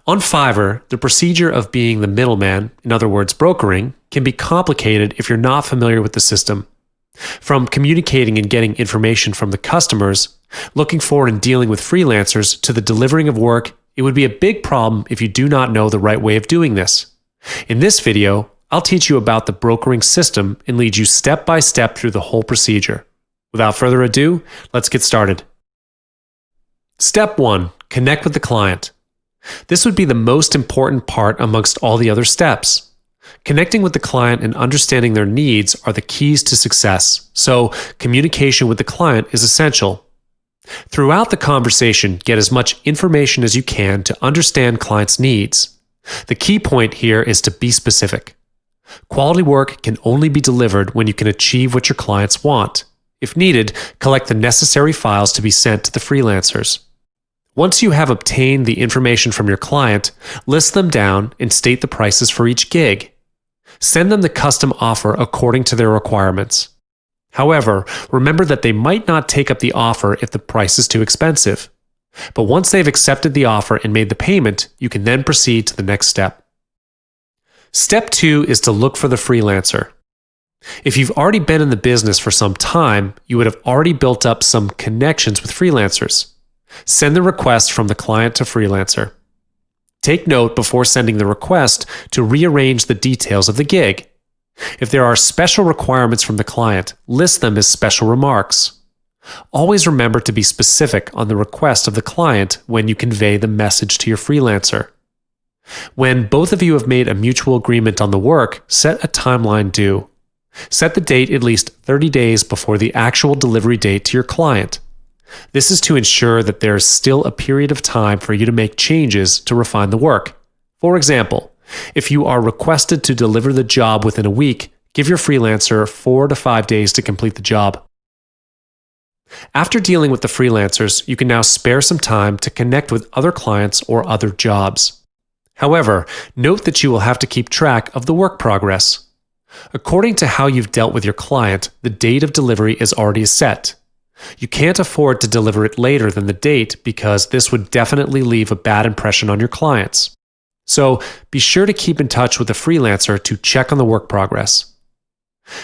On Fiverr, the procedure of being the middleman, in other words, brokering, can be complicated if you're not familiar with the system. From communicating and getting information from the customers, looking for and dealing with freelancers, to the delivering of work, it would be a big problem if you do not know the right way of doing this. In this video, I'll teach you about the brokering system and lead you step by step through the whole procedure. Without further ado, let's get started. Step 1. Connect with the client. This would be the most important part amongst all the other steps. Connecting with the client and understanding their needs are the keys to success, so communication with the client is essential. Throughout the conversation, get as much information as you can to understand clients' needs. The key point here is to be specific. Quality work can only be delivered when you can achieve what your clients want. If needed, collect the necessary files to be sent to the freelancers. Once you have obtained the information from your client, list them down and state the prices for each gig. Send them the custom offer according to their requirements. However, remember that they might not take up the offer if the price is too expensive. But once they've accepted the offer and made the payment, you can then proceed to the next step. Step 2 is to look for the freelancer. If you've already been in the business for some time, you would have already built up some connections with freelancers. Send the request from the client to freelancer. Take note before sending the request to rearrange the details of the gig. If there are special requirements from the client, list them as special remarks. Always remember to be specific on the request of the client when you convey the message to your freelancer. When both of you have made a mutual agreement on the work, set a timeline due. Set the date at least 30 days before the actual delivery date to your client. This is to ensure that there is still a period of time for you to make changes to refine the work. For example, if you are requested to deliver the job within a week, give your freelancer 4 to 5 days to complete the job. After dealing with the freelancers, you can now spare some time to connect with other clients or other jobs. However, note that you will have to keep track of the work progress. According to how you've dealt with your client, the date of delivery is already set. You can't afford to deliver it later than the date because this would definitely leave a bad impression on your clients. So be sure to keep in touch with the freelancer to check on the work progress.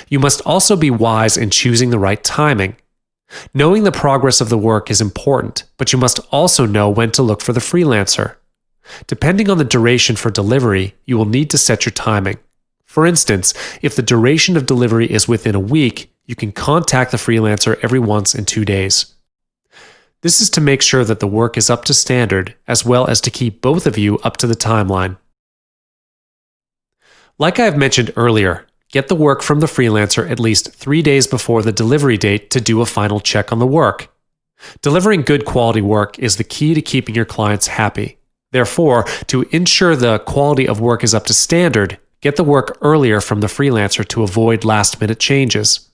You must also be wise in choosing the right timing. Knowing the progress of the work is important, but you must also know when to look for the freelancer. Depending on the duration for delivery, you will need to set your timing. For instance, if the duration of delivery is within a week, you can contact the freelancer every once in 2 days. This is to make sure that the work is up to standard, as well as to keep both of you up to the timeline. Like I have mentioned earlier, get the work from the freelancer at least 3 days before the delivery date to do a final check on the work. Delivering good quality work is the key to keeping your clients happy. Therefore, to ensure the quality of work is up to standard, get the work earlier from the freelancer to avoid last-minute changes.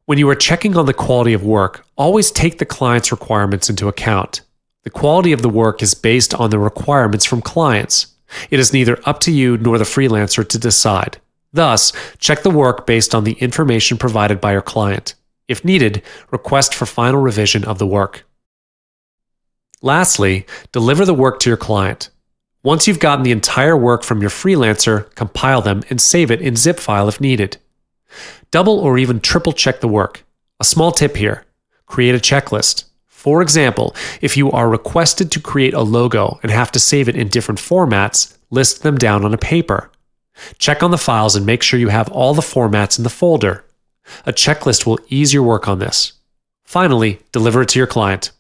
When you are checking on the quality of work, always take the client's requirements into account. The quality of the work is based on the requirements from clients. It is neither up to you nor the freelancer to decide. Thus, check the work based on the information provided by your client. If needed, request for final revision of the work. Lastly, deliver the work to your client. Once you've gotten the entire work from your freelancer, compile them and save it in zip file if needed. Double or even triple check the work. A small tip here: create a checklist. For example, if you are requested to create a logo and have to save it in different formats, list them down on a paper. Check on the files and make sure you have all the formats in the folder. A checklist will ease your work on this. Finally, deliver it to your client.